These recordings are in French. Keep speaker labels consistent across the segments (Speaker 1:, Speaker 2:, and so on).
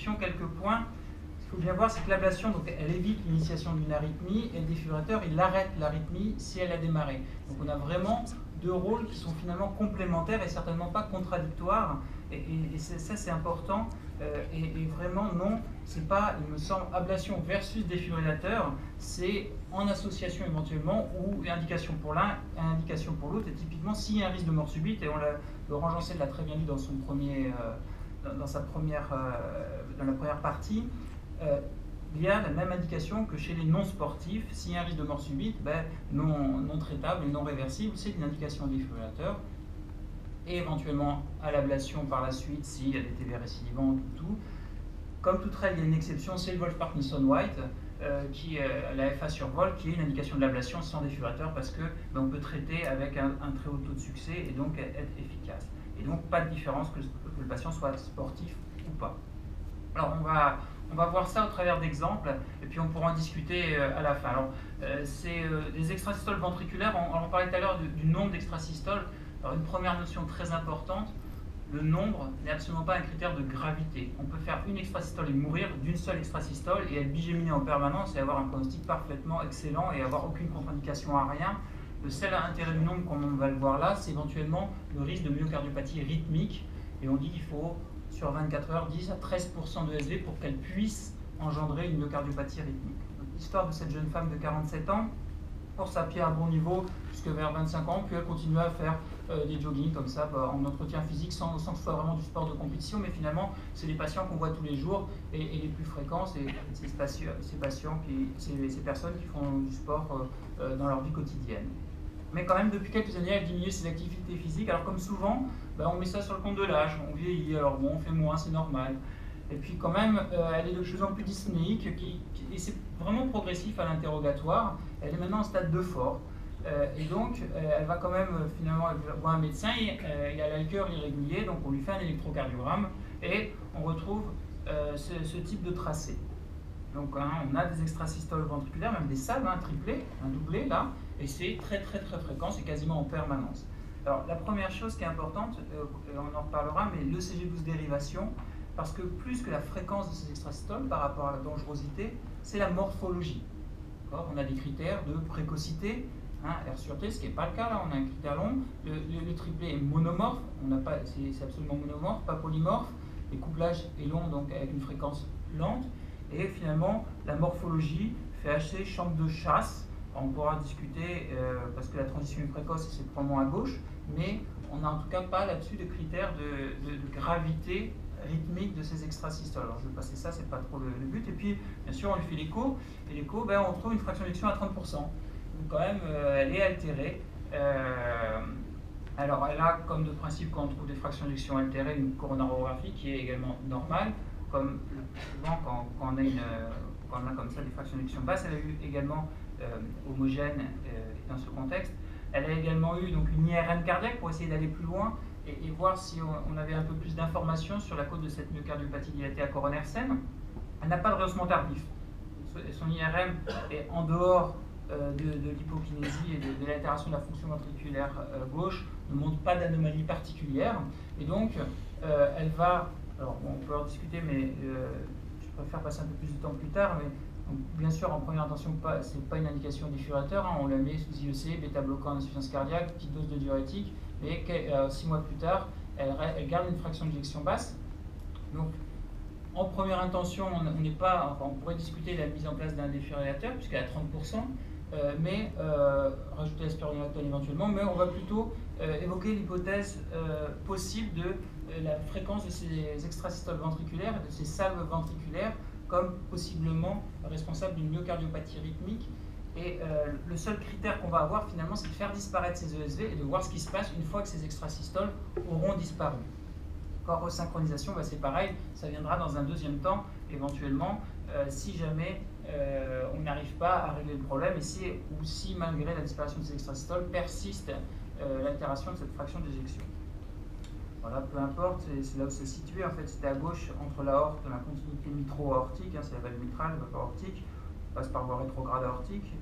Speaker 1: introduction, quelques points. Ce qu'il faut bien voir, c'est que l'ablation, donc, elle évite l'initiation d'une arythmie et le défibrillateur, il arrête l'arythmie si elle a démarré. Donc on a vraiment deux rôles qui sont finalement complémentaires et certainement pas contradictoires. Et ça, c'est important. Et vraiment, non, c'est pas, il me semble, ablation versus défibrillateur, c'est en association éventuellement ou indication pour l'un, indication pour l'autre. Et typiquement, s'il y a un risque de mort subite, et Laurent Jancel l'a très bien dit dans son premier, dans la première partie, il y a la même indication que chez les non-sportifs. S'il y a un risque de mort subite, non traitable et non réversible, c'est une indication défibrillateur. Et éventuellement à l'ablation par la suite, s'il y a des TV récidivantes ou tout. Comme toute règle, il y a une exception, c'est le Wolff-Parkinson-White, la FA sur vol, qui est une indication de l'ablation sans défibrillateur parce que on peut traiter avec un très haut taux de succès et donc être efficace. Et donc pas de différence que le patient soit sportif ou pas. Alors on va voir ça au travers d'exemples et puis on pourra en discuter à la fin. Alors c'est des extrasystoles ventriculaires, on parlait tout à l'heure du nombre d'extrasystoles. Alors une première notion très importante, le nombre n'est absolument pas un critère de gravité. On peut faire une extrasystole et mourir d'une seule extrasystole et être bigéminé en permanence et avoir un pronostic parfaitement excellent et avoir aucune contre-indication à rien. Le seul intérêt du nombre, comme on va le voir là, c'est éventuellement le risque de myocardiopathie rythmique. Et on dit qu'il faut, sur 24 heures, 10 à 13% de SV pour qu'elle puisse engendrer une myocardiopathie rythmique. L'histoire de cette jeune femme de 47 ans, course à pied à bon niveau jusque vers 25 ans, puis elle continue à faire des joggings comme ça en entretien physique sans que ce soit vraiment du sport de compétition, mais finalement c'est des patients qu'on voit tous les jours et les plus fréquents, c'est ces personnes qui font du sport dans leur vie quotidienne. Mais quand même depuis quelques années elle diminue ses activités physiques, alors comme souvent on met ça sur le compte de l'âge, on vieillit, alors bon on fait moins, c'est normal. Et puis quand même, elle est de plus en plus dyspnéique, et c'est vraiment progressif à l'interrogatoire. Elle est maintenant en stade 2 fort. Et donc, elle va quand même, finalement, elle voit un médecin, il a l'alcœur irrégulier, donc on lui fait un électrocardiogramme, et on retrouve ce type de tracé. Donc on a des extrasystoles ventriculaires, même des salves, un triplé, un doublé là, et c'est très fréquent, c'est quasiment en permanence. Alors la première chose qui est importante, on en reparlera, mais l'ECG12 dérivation, parce que plus que la fréquence de ces extrasystoles par rapport à la dangerosité, c'est la morphologie. On a des critères de précocité, R sur T, ce qui n'est pas le cas là, on a un critère long. Le triplet est monomorphe, c'est absolument monomorphe, pas polymorphe. Le couplage est long, donc avec une fréquence lente. Et finalement, la morphologie, FHC, chambre de chasse. On pourra discuter parce que la transition est précoce et c'est probablement à gauche, mais on n'a en tout cas pas là-dessus de critères de gravité rythmique de ces extrasystoles. Alors je vais passer ça, c'est pas trop le but. Et puis, bien sûr, on lui fait l'écho, et l'écho, on trouve une fraction d'éjection à 30%. Donc quand même, elle est altérée. Alors elle a, comme de principe, quand on trouve des fractions d'éjection altérées, une coronarographie qui est également normale, comme souvent quand on a comme ça des fractions d'éjection basses. Elle a eu également homogène dans ce contexte. Elle a également eu donc une IRM cardiaque pour essayer d'aller plus loin et voir si on avait un peu plus d'informations sur la cause de cette myocardiopathie dilatée à coronaire saine. Elle n'a pas de rehaussement tardif. Son IRM est en dehors de l'hypokinésie et de l'altération de la fonction ventriculaire gauche, ne montre pas d'anomalie particulière. Et donc, elle va, alors on peut en discuter, mais je préfère passer un peu plus de temps plus tard, mais donc, bien sûr, en première intention, ce n'est pas une indication défibrillateur, on la met sous IEC, bêta-bloquant d'insuffisance cardiaque, petite dose de diurétique, mais 6 mois plus tard, elle garde une fraction d'éjection basse. Donc, en première intention, on pourrait discuter de la mise en place d'un défibrillateur, puisqu'elle a 30%, mais rajouter la spironolactone éventuellement, mais on va plutôt évoquer l'hypothèse possible de la fréquence de ces extrasystoles ventriculaires et de ces salves ventriculaires comme possiblement responsable d'une myocardiopathie rythmique. Et le seul critère qu'on va avoir finalement, c'est de faire disparaître ces ESV et de voir ce qui se passe une fois que ces extrasystoles auront disparu. Resynchronisation, c'est pareil, ça viendra dans un deuxième temps, éventuellement, si jamais on n'arrive pas à régler le problème et si malgré la disparition de ces extrasystoles persiste l'altération de cette fraction d'éjection. Voilà, peu importe, c'est là où c'est situé, en fait, c'était à gauche entre l'aorte, la continuité mitro-aortique, c'est la valve mitrale, la valve aortique, on passe par voie rétrograde aortique,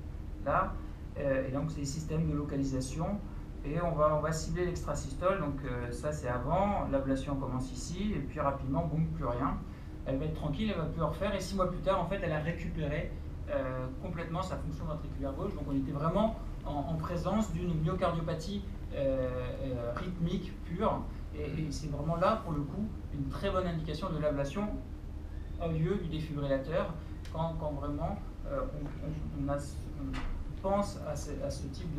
Speaker 1: là, et donc c'est les systèmes de localisation, et on va cibler l'extrasystole, donc ça c'est avant, l'ablation commence ici, et puis rapidement, boum, plus rien. elle va être tranquille, elle va plus en refaire, et 6 mois plus tard, en fait, elle a récupéré complètement sa fonction ventriculaire gauche. Donc on était vraiment en présence d'une myocardiopathie rythmique pure, et c'est vraiment là, pour le coup, une très bonne indication de l'ablation au lieu du défibrillateur, quand vraiment on pense à ce type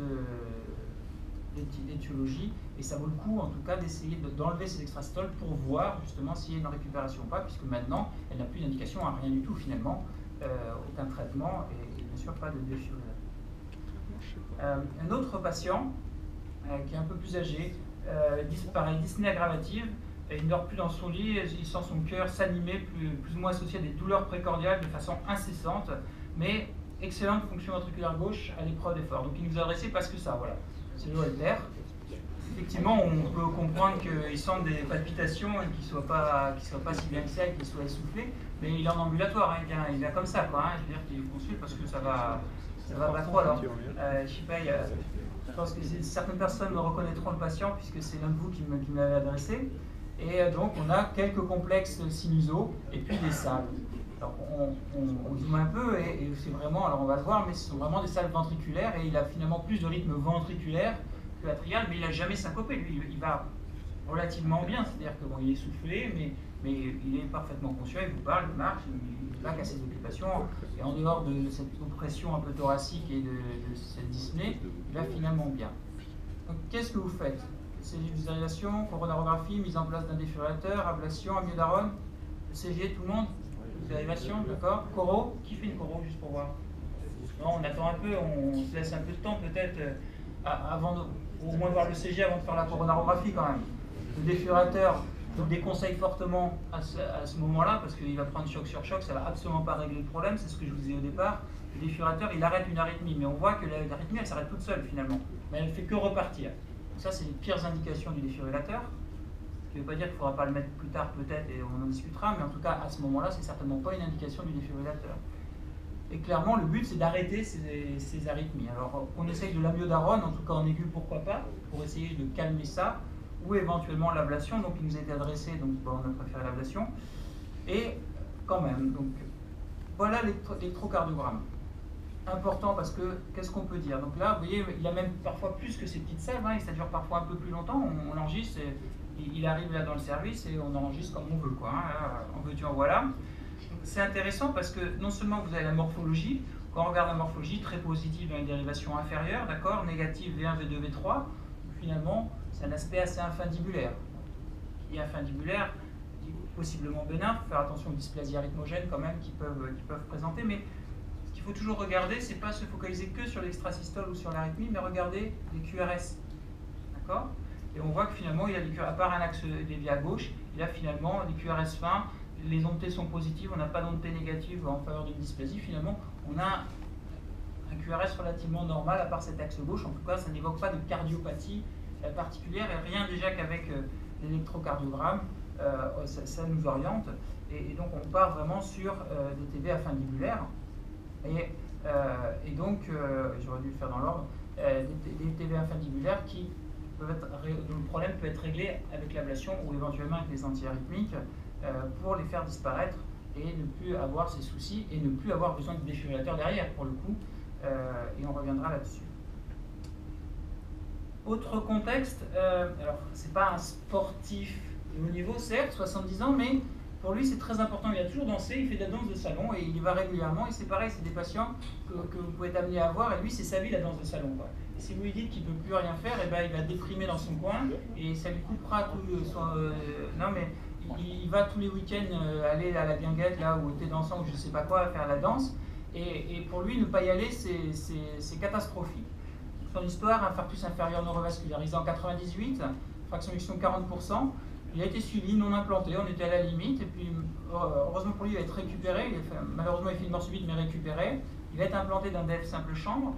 Speaker 1: d'étiologie, et ça vaut le coup en tout cas d'essayer d'enlever ces extrasystoles pour voir justement s'il y a une récupération ou pas, puisque maintenant elle n'a plus d'indication à rien du tout finalement, aucun traitement et bien sûr pas de défibrillateur. Un autre patient qui est un peu plus âgé, pareil, dyspnée aggravative, il ne dort plus dans son lit, il sent son cœur s'animer, plus ou moins associé à des douleurs précordiales de façon incessante, mais excellente fonction ventriculaire gauche à l'épreuve d'effort. Donc il nous a adressé parce que ça, voilà, c'est le Holter. Effectivement, on peut comprendre qu'il sente des palpitations et qu'il ne soit pas si bien que ça et qu'il soit essoufflé, mais il est en ambulatoire, hein, il vient comme ça, quoi, hein, je veux dire qu'il consulte parce que ça va pas trop. Alors, je sais pas, je pense que certaines personnes me reconnaîtront le patient puisque c'est l'un de vous qui me l'avait adressé. Et donc on a quelques complexes sinusaux et puis des salles. Alors on zoome un peu et c'est vraiment, alors on va le voir, mais ce sont vraiment des salles ventriculaires et il a finalement plus de rythme ventriculaire que atrial, mais il n'a jamais syncopé. Lui, il va relativement bien, c'est-à-dire que bon, il est soufflé, mais il est parfaitement conscient, il vous parle, il marche, il va qu'à ses occupations, et en dehors de cette oppression un peu thoracique et de cette dyspnée, il va finalement bien. Donc qu'est-ce que vous faites? C'est visualisation, coronarographie, mise en place d'un défibrillateur, ablation, amiodarone, CG, tout le monde? Visualisation, d'accord. Coro, qui fait une coro, juste pour voir? Non, on attend un peu, on se laisse un peu de temps peut-être avant au moins voir le CG avant de faire la coronarographie quand même. Le défibrillateur, je le déconseille fortement à ce moment-là parce qu'il va prendre choc sur choc, ça ne va absolument pas régler le problème, c'est ce que je vous disais au départ. Le défibrillateur, il arrête une arythmie, mais on voit que l'arythmie, elle s'arrête toute seule finalement, mais elle ne fait que repartir. Ça, c'est les pires indications du défibrillateur. Ce qui ne veut pas dire qu'il ne faudra pas le mettre plus tard peut-être et on en discutera, mais en tout cas à ce moment-là, c'est certainement pas une indication du défibrillateur. Et clairement, le but, c'est d'arrêter ces arythmies. Alors, on essaye de l'amiodarone, en tout cas en aigu, pourquoi pas, pour essayer de calmer ça, ou éventuellement l'ablation. Donc, il nous a été adressé, donc bon, on a préféré l'ablation. Et quand même, donc voilà l'électrocardiogramme. Important parce que, qu'est-ce qu'on peut dire? Donc là, vous voyez, il a même parfois plus que ces petites salves, hein, et ça dure parfois un peu plus longtemps. On l'enregistre, il arrive là dans le service et on enregistre comme on veut, quoi. Hein, en veux-tu, en voilà. C'est intéressant parce que non seulement vous avez la morphologie, quand on regarde la morphologie, très positive dans les dérivations inférieures, d'accord, négative V1, V2, V3, finalement, c'est un aspect assez infundibulaire. Qui est infundibulaire, possiblement bénin, il faut faire attention aux dysplasies arythmogènes quand même qui peuvent présenter, mais ce qu'il faut toujours regarder, c'est pas se focaliser que sur l'extrasystole ou sur l'arythmie, mais regarder les QRS, d'accord. Et on voit que finalement, il a des QRS, à part un axe dévié à gauche, il a finalement des QRS fins, les ondes T sont positives, on n'a pas d'ondes T négatives en faveur d'une dysplasie, finalement, on a un QRS relativement normal à part cet axe gauche, en tout cas, ça n'évoque pas de cardiopathie particulière, et rien déjà qu'avec l'électrocardiogramme, ça nous oriente, et donc on part vraiment sur des TV infundibulaires, et donc, j'aurais dû le faire dans l'ordre, des TV infundibulaires dont le problème peut être réglé avec l'ablation ou éventuellement avec les antiarythmiques pour les faire disparaître et ne plus avoir ces soucis et ne plus avoir besoin de défibrillateur derrière pour le coup, et on reviendra là-dessus. Autre contexte, alors c'est pas un sportif de haut niveau certes, 70 ans, mais pour lui c'est très important, il a toujours dansé, il fait de la danse de salon et il y va régulièrement, et c'est pareil, c'est des patients que vous pouvez être amené à voir, et lui c'est sa vie la danse de salon, quoi. Et si vous lui dites qu'il ne peut plus rien faire, et ben, il va déprimer dans son coin et ça lui coupera tout son... non mais il va tous les week-ends aller à la guinguette là où était dansant ou je sais pas quoi faire la danse, et pour lui ne pas y aller c'est catastrophique. Son histoire, infarctus inférieur neurovascularisé en 98, fraction d'éjection 40%, il a été suivi, non implanté, on était à la limite, et puis heureusement pour lui il va être récupéré, malheureusement il fait une mort subite mais récupéré, il va être implanté dans DEF simple chambre,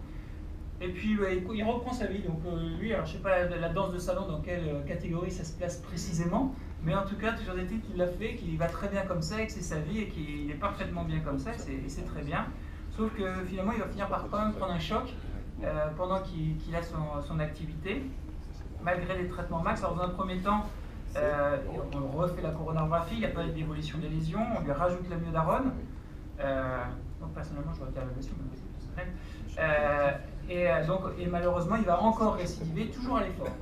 Speaker 1: et puis il reprend sa vie. Donc lui, alors je sais pas la danse de salon dans quelle catégorie ça se place précisément, mais en tout cas toujours des titres qu'il l'a fait, qu'il va très bien comme ça, et que c'est sa vie et qu'il est parfaitement bien comme ça, et c'est très bien, sauf que finalement il va finir par quand même prendre un choc pendant qu'il a son activité, malgré les traitements max. Alors dans un premier temps, On refait la coronarographie, il n'y a pas d'évolution des lésions, on lui rajoute l'amiodarone. Donc personnellement, je regarde l'ablation, mais et malheureusement, il va encore récidiver, toujours à l'effort.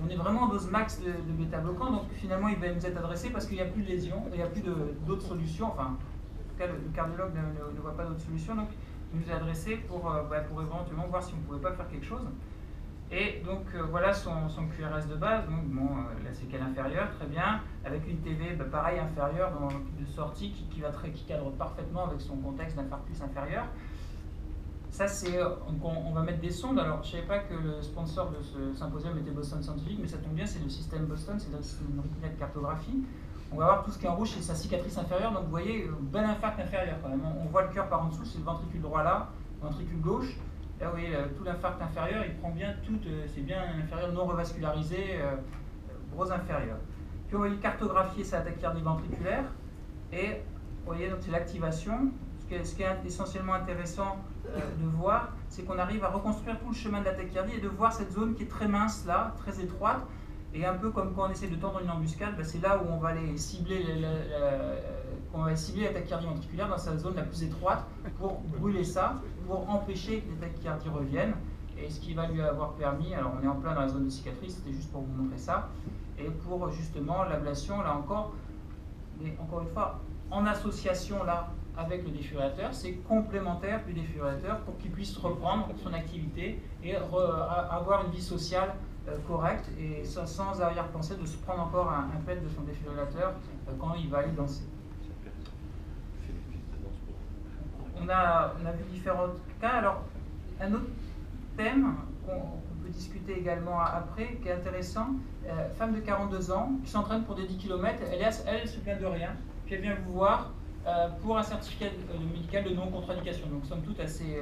Speaker 1: On est vraiment en dose max de bêta-bloquant, donc finalement, il va nous être adressé parce qu'il n'y a plus de lésions, il n'y a plus d'autres solutions. Enfin, en tout cas, le cardiologue ne voit pas d'autres solutions, donc il nous est adressé pour éventuellement voir si on ne pouvait pas faire quelque chose. Et donc voilà son QRS de base, donc la séquelle inférieure, très bien, avec une TV pareil inférieure dans le type de sortie qui cadre parfaitement avec son contexte d'infarctus inférieur. Ça c'est, on va mettre des sondes. Alors je ne savais pas que le sponsor de ce symposium était Boston Scientific, mais ça tombe bien, c'est le système Boston, c'est une rythmie de cartographie. On va voir tout ce qui est en rouge, c'est sa cicatrice inférieure, donc vous voyez, bel infarct inférieur quand même. On voit le cœur par en dessous, c'est le ventricule droit là, le ventricule gauche. Là, vous voyez, tout l'infarct inférieur, il prend bien tout, c'est bien un inférieur non revascularisé, gros inférieur. Puis on va cartographier sa tachycardie ventriculaire, et vous voyez, donc c'est l'activation. Ce qui est essentiellement intéressant de voir, c'est qu'on arrive à reconstruire tout le chemin de la tachycardie et de voir cette zone qui est très mince là, très étroite, et un peu comme quand on essaie de tendre une embuscade, c'est là où on va aller cibler la tachycardie ventriculaire dans sa zone la plus étroite pour brûler ça, pour empêcher que les tachycardies reviennent. Et ce qui va lui avoir permis, alors on est en plein dans la zone de cicatrice, c'était juste pour vous montrer ça, et pour justement l'ablation, là encore, mais encore une fois, en association là avec le défibrillateur, c'est complémentaire du défibrillateur pour qu'il puisse reprendre son activité et avoir une vie sociale correcte et sans arrière-pensée de se prendre encore un pet de son défibrillateur quand il va aller danser. On a vu différents cas. Alors, un autre thème qu'on peut discuter également après, qui est intéressant, femme de 42 ans qui s'entraîne pour des 10 km, elle se plaint de rien, puis elle vient vous voir pour un certificat médical de non-contre-indication. Donc, somme toute assez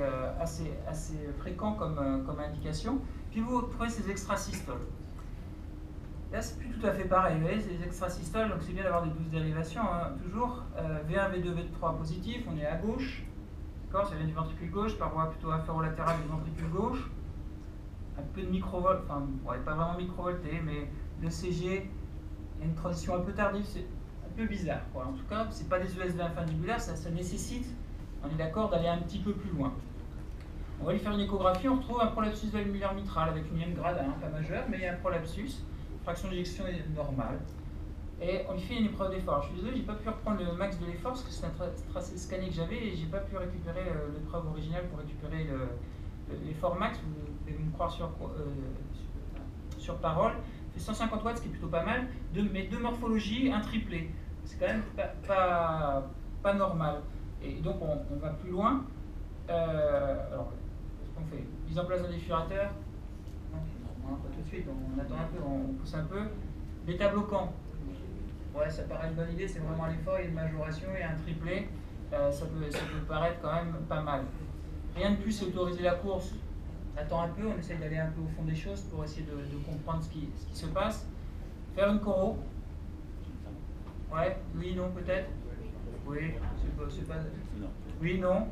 Speaker 1: fréquent comme indication. Puis vous trouvez ces extrasystoles. Là, c'est plus tout à fait pareil. Vous voyez, ces extrasystoles, donc c'est bien d'avoir des 12 dérivations, hein, toujours. V1, V2, V3 positif, on est à gauche. D'accord, ça vient du ventricule gauche, paroi plutôt inférolatérale du ventricule gauche. Un peu de microvolt, enfin, pas vraiment microvolté, mais le CG, il y a une transition un peu tardive, c'est un peu bizarre, quoi. En tout cas, c'est pas des ESV infundibulaires, ça nécessite, on est d'accord, d'aller un petit peu plus loin. On va lui faire une échographie, on retrouve un prolapsus valvulaire mitral avec une IM grade 1, pas majeur, mais il y a un prolapsus, fraction d'éjection est normale. Et on lui fait une épreuve d'effort. Je suis désolé, j'ai pas pu reprendre le max de l'effort parce que c'est un tracé scanné que j'avais et j'ai pas pu récupérer l'épreuve originale pour récupérer l'effort max. Vous devez me croire sur parole. Il fait 150 watts, ce qui est plutôt pas mal. Mais deux morphologies, un triplé. C'est quand même pas normal. Et donc on va plus loin. Alors, qu'est-ce qu'on fait? Mise en place d'un défibrillateur. Non, pas tout de suite. On attend un peu, on pousse un peu. Bêta bloquant. Ouais, ça paraît une bonne idée, c'est vraiment à l'effort, il y a une majoration, il y a un triplé, ça peut paraître quand même pas mal. Rien de plus, c'est autoriser la course. Attends un peu, on essaye d'aller un peu au fond des choses pour essayer de comprendre ce qui se passe. Faire une choro. Ouais, oui, non, peut-être. Oui, c'est pas... Oui, non.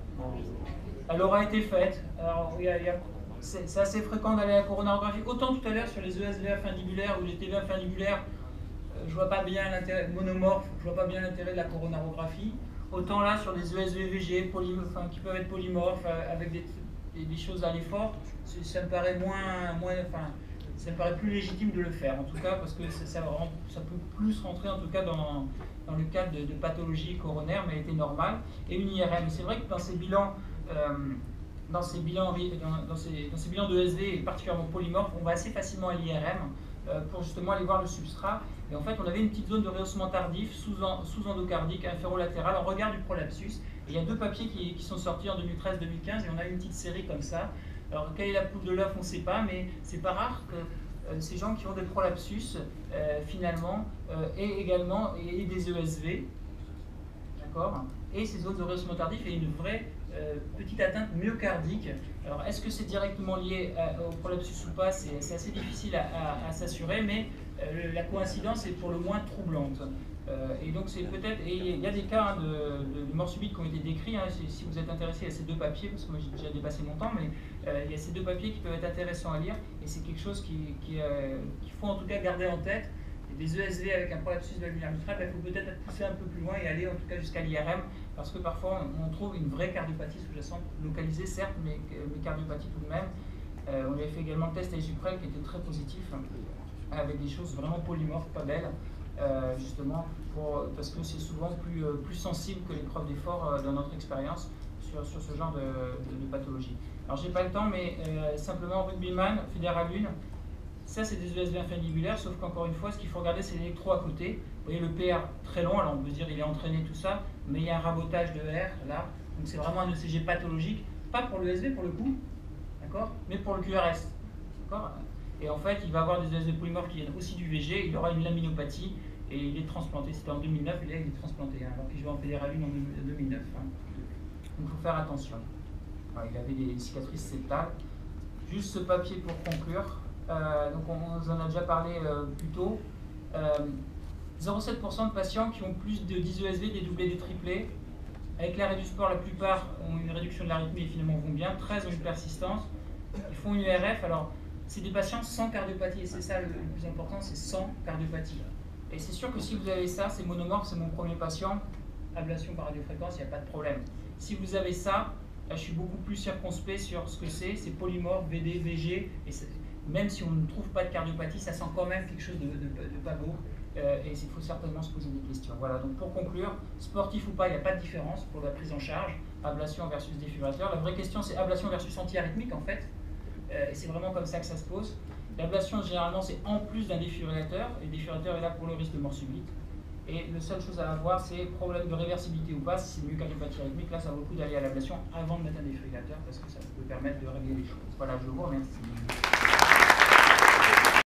Speaker 1: Elle aura été faite. Alors, c'est assez fréquent d'aller à la coronarographie. Autant tout à l'heure sur les ESV infundibulaires ou les TV infundibulaires, je vois pas bien l'intérêt monomorphe, je vois pas bien l'intérêt de la coronarographie. Autant là sur des ESV-VG qui peuvent être polymorphes avec des choses à l'effort, ça me paraît ça me paraît plus légitime de le faire en tout cas parce que ça peut plus rentrer en tout cas dans le cadre de pathologie coronaire mais elle était normale et une IRM. C'est vrai que dans ces bilans de ESV et particulièrement polymorphes, on va assez facilement à l'IRM pour justement aller voir le substrat. Et en fait, on avait une petite zone de rehaussement tardif sous-endocardique, inférolatéral, en regard du prolapsus. Et il y a deux papiers qui sont sortis en 2013-2015 et on a une petite série comme ça. Alors, quelle est la poule de l'œuf, on ne sait pas, mais c'est pas rare que ces gens qui ont des prolapsus, finalement, aient également des ESV, d'accord, et ces zones de rehaussement tardif et une vraie petite atteinte myocardique. Alors, est-ce que c'est directement lié au prolapsus ou pas? C'est assez difficile à s'assurer, mais la coïncidence est pour le moins troublante. Et donc, c'est peut-être. Et il y a des cas de mort subite qui ont été décrits. Hein, si vous êtes intéressé à ces deux papiers, parce que moi j'ai déjà dépassé mon temps, mais il y a ces deux papiers qui peuvent être intéressants à lire. Et c'est quelque chose qu'il faut en tout cas garder en tête. Et des ESV avec un prolapsus valvulaire mitral, il faut peut-être pousser un peu plus loin et aller en tout cas jusqu'à l'IRM, parce que parfois on trouve une vraie cardiopathie sous-jacente, localisée certes, mais cardiopathie tout de même. On avait fait également le test AEGIPREL qui était très positif, avec des choses vraiment polymorphes, pas belles, justement, parce que c'est souvent plus sensible que l'épreuve d'effort dans notre expérience sur ce genre de pathologie. Alors j'ai pas le temps, mais simplement rugbyman, fédéral 1, ça c'est des ESV infundibulaires, sauf qu'encore une fois, ce qu'il faut regarder c'est l'électro à côté. Vous voyez le PR très long, alors on peut se dire il est entraîné tout ça, mais il y a un rabotage de R là, donc c'est vraiment un ECG pathologique, pas pour le ESV pour le coup, d'accord, mais pour le QRS, d'accord. Et en fait, il va avoir des ESV polymorphes qui viennent aussi du VG, il aura une laminopathie et il est transplanté. C'était en 2009, il est transplanté, alors qu'il jouait en fédéral 1 en 2009. Donc il faut faire attention. Alors, il avait des cicatrices septales. Juste ce papier pour conclure. Donc on vous en a déjà parlé plus tôt. 0,7% de patients qui ont plus de 10 ESV, des doublés, des triplés. Avec l'arrêt du sport, la plupart ont une réduction de l'arythmie et finalement vont bien. 13 ont une persistance. Ils font une URF. Alors, c'est des patients sans cardiopathie. Et c'est ça le plus important, c'est sans cardiopathie. Et c'est sûr que si vous avez ça, c'est monomorphe, c'est mon premier patient. Ablation par radiofréquence, il n'y a pas de problème. Si vous avez ça, là, je suis beaucoup plus circonspect sur ce que c'est polymorphe, VD, VG, et même si on ne trouve pas de cardiopathie, ça sent quand même quelque chose de pas beau, et il faut certainement se poser des questions. Voilà, donc pour conclure, sportif ou pas, il n'y a pas de différence pour la prise en charge, ablation versus défibrillateur. La vraie question, c'est ablation versus antiarythmique, en fait, et c'est vraiment comme ça que ça se pose. L'ablation, généralement, c'est en plus d'un défibrillateur, et le défibrillateur est là pour le risque de mort subite. Et la seule chose à avoir, c'est problème de réversibilité ou pas. Si c'est mieux cardiopathie rythmique, là, ça vaut le coup d'aller à l'ablation avant de mettre un défibrillateur parce que ça peut permettre de régler les choses. Voilà, je vous remercie.